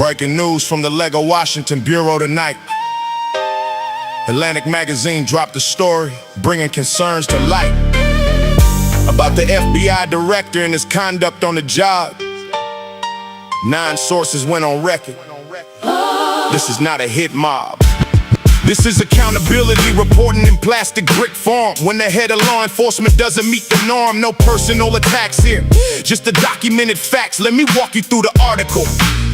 Breaking news from the Lego Washington Bureau tonight. Atlantic magazine dropped a story bringing concerns to light about the FBI director and his conduct on the job. 9 sources went on record. This is not a hit mob. This is accountability reporting in plastic brick form. When the head of law enforcement doesn't meet the norm, no personal attacks here, just the documented facts. Let me walk you through the article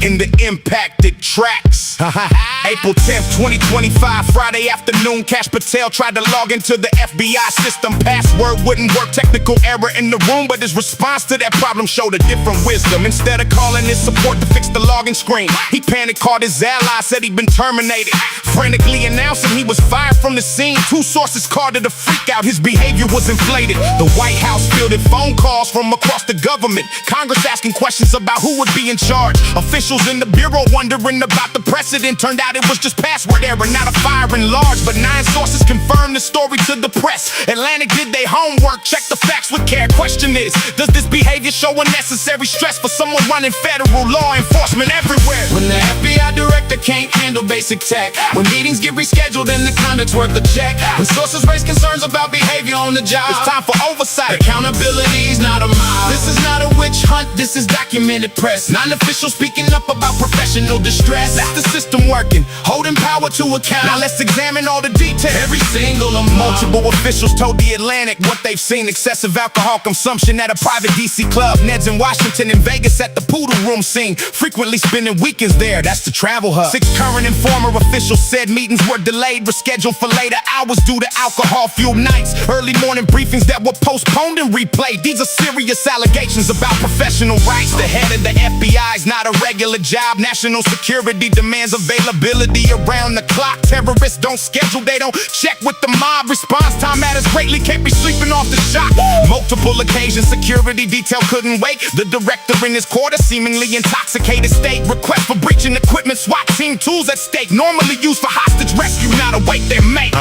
in the impacted tracks. April 10th, 2025, Friday afternoon, Kash Patel tried to log into the FBI system. Password wouldn't work, technical error in the room, but his response to that problem showed a different wisdom. Instead of calling his support to fix the login screen, he panicked, called his ally, said he'd been terminated, frantically announcing he was fired from the scene. 2 sources called it a freak out, his behavior was inflated. The White House fielded phone calls from across the government, Congress asking questions about who would be in charge. Officials in the Bureau wondering about the precedent. Turned out it was just password error, not a fire in large. But 9 sources confirmed the story to the press. Atlantic did their homework, checked the facts with care. Question is, does this behavior show unnecessary stress for someone running federal law enforcement everywhere? When the FBI director can't handle basic tech, when meetings get rescheduled and the conduct's worth a check, when sources raise concerns about behavior on the job, it's time for oversight. Accountability's not a mob. This is not a witch hunt, this is documented press. 9 officials speaking up about professional distress. That's the system working, holding power to account. Now let's examine all the details. Every single amount. Multiple officials told the Atlantic what they've seen. Excessive alcohol consumption at a private DC club, Ned's in Washington and Vegas at the Poodle Room scene, frequently spending weekends there, that's the travel hub. 6 current and former officials said meetings were delayed, rescheduled for later hours due to alcohol-fueled nights, early morning briefings that were postponed and replayed. These are serious allegations about professional rights. The head of the FBI is not a regular job. National security demands availability around the clock. Terrorists don't schedule, they don't check with the mob. Response time matters greatly, can't be sleeping off the shock. Multiple occasions, security detail couldn't wait. The director in his quarters, seemingly intoxicated state. Request for breaching equipment, SWAT team tools at stake. Normally used for hostage rescue, not await their mate.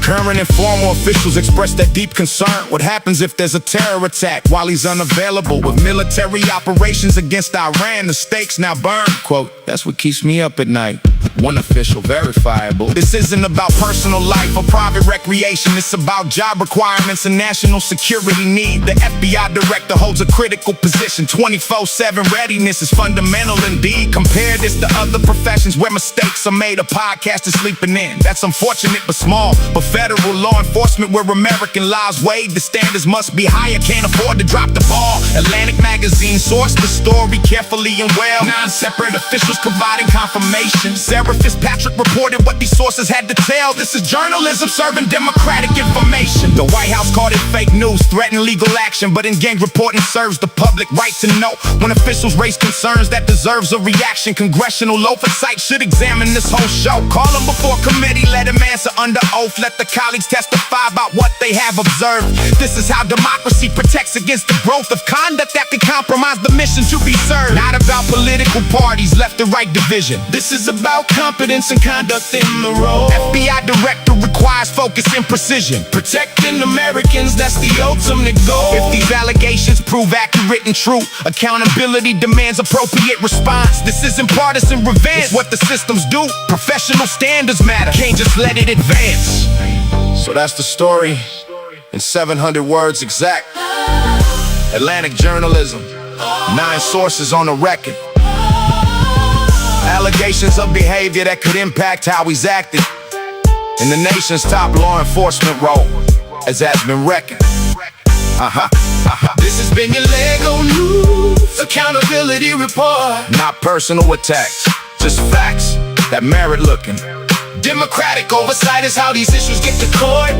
Current and former officials expressed that deep concern. What happens if there's a terror attack while he's unavailable? With military operations against Iran, the stakes now burn. Quote, that's what keeps me up at night. One official verifiable. This isn't about personal life or private recreation. It's about job requirements and national security need. The FBI director holds a critical position. 24/7 readiness is fundamental indeed. Compare this to other professions where mistakes are made. A podcast is sleeping in. That's unfortunate but small. But federal law enforcement, where American laws weighed, the standards must be higher. Can't afford to drop the ball. Atlantic magazine sourced the story carefully and well. 9 separate officials providing confirmation. Sarah Fitzpatrick reported what these sources had to tell. This is journalism serving democratic information. The White House called it fake news, threatened legal action, but in-game reporting serves the public right to know. When officials raise concerns, that deserves a reaction. Congressional oversight should examine this whole show. Call them before committee, let them answer under oath. Let the colleagues testify about what they have observed. This is how democracy protects against the growth of conduct that could compromise the mission to be served. Not about political parties, left and right division. This is about competence and conduct in the role. FBI director requires focus and precision. Protecting Americans, that's the ultimate goal. If these allegations prove accurate and true, accountability demands appropriate response. This isn't partisan revenge, it's what the systems do. Professional standards matter, can't just let it advance. So that's the story in 700 words exact. Atlantic journalism, 9 sources on the record. Allegations of behavior that could impact how he's acted in the nation's top law enforcement role, as has been reckoned. This has been your Lego News Accountability Report. Not personal attacks, just facts that merit looking. Democratic oversight is how these issues get to court.